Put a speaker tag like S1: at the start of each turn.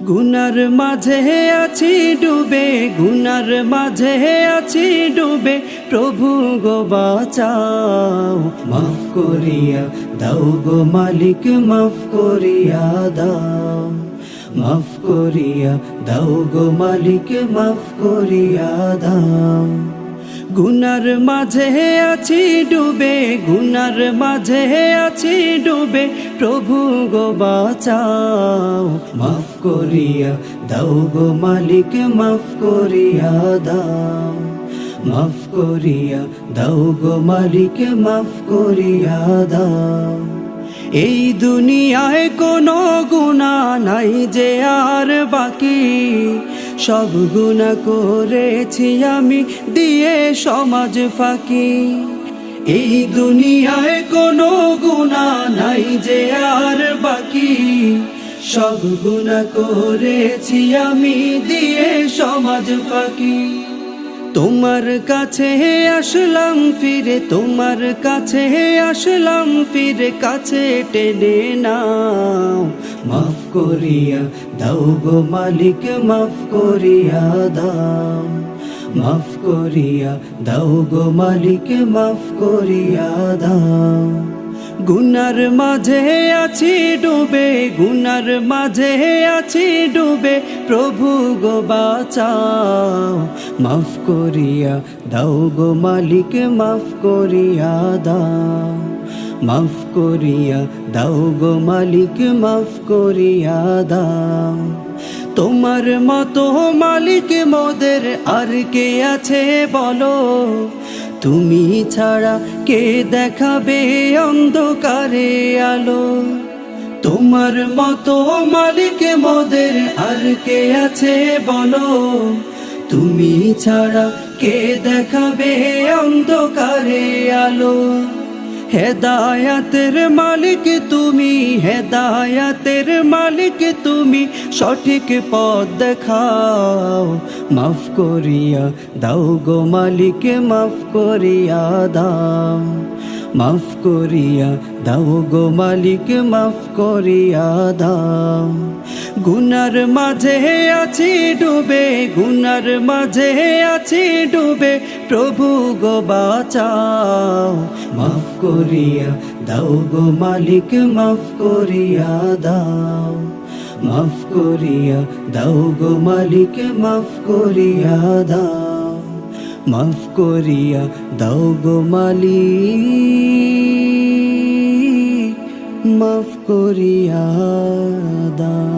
S1: গুনার মাঝে আছি ডুবে, গুনার মাঝে আছি ডুবে, প্রভু গো বাঁচাও। মাফ করিয়া দাও গো মালিক, মাফ করিয়া দাও। মাফ করিয়া দাও গো মালিক, মাফ করিয়া দাও। গুনার মাঝে আছি ডুবে, গুনার মাঝে আছি ডুবে, প্রভু গো বাঁচাও। মাফ করিয়া দাও গো মালিক, মাফ করিয়া দাও। মাফ করিয়া দাও গো মালিক, মাফ করিয়া দাও। এই দুনিয়ায় কোনো গুনাহ নাই যে আর বাকি, সব গুনাহ করেছি আমি দিয়ে সমাজ ফাঁকি। এই দুনিয়ায় কোনো গুনাহ নাই যে আর বাকি, সব গুনাহ করেছি আমি দিয়ে সমাজ ফাঁকি। তোমার কাছে আসলাম ফিরে, তোমার কাছে আসলাম ফিরে, কাছে টেনে নাও। মাফ করিয়া দাও গো মালিক, মাফ করিয়া দাও। মাফ করিয়া দাও গো মালিক, মাফ করিয়া দাও। গুনার মাঝে আছি ডুবে, গুনার মাঝে আছি ডুবে, প্রভু গো বাঁচাও। মাফ করিয়া দাও গো মালিক, মাফ করিয়া দাও। মাফ করিয়া দাও গো মালিক, মাফ করিয়া দাও। তোমার মতো মালিক মোদের আর কে আছে বলো, তুমি ছাড়া কে দেখাবে অন্ধকারে আলো। তোমার মতো মালিক মোদের আর কে আছে বলো, তুমি ছাড়া কে দেখাবে অন্ধকারে আলো। হেদায়াতের মালিক তুমি, হেদায়াতের মালিক তুমি, সঠিক পথ দেখাও। মাফ করিয়া দাও গো মালিক, মাফ করিয়া দাও। মাফ করিয়া দাও গো মালিক, মাফ করিয়া দাও। গুনার মাঝে আছি ডুবে, গুনার মাঝে আছি ডুবে, প্রভু গো বাঁচাও। মাফ করিয়া দাও গো মালিক, মাফ করিয়া দাও। মাফ করিয়া দাও গো মালিক, মাফ করিয়া দাও। মাফ করিয়া দাও গো মালিক, মাফ করিয়া দাও।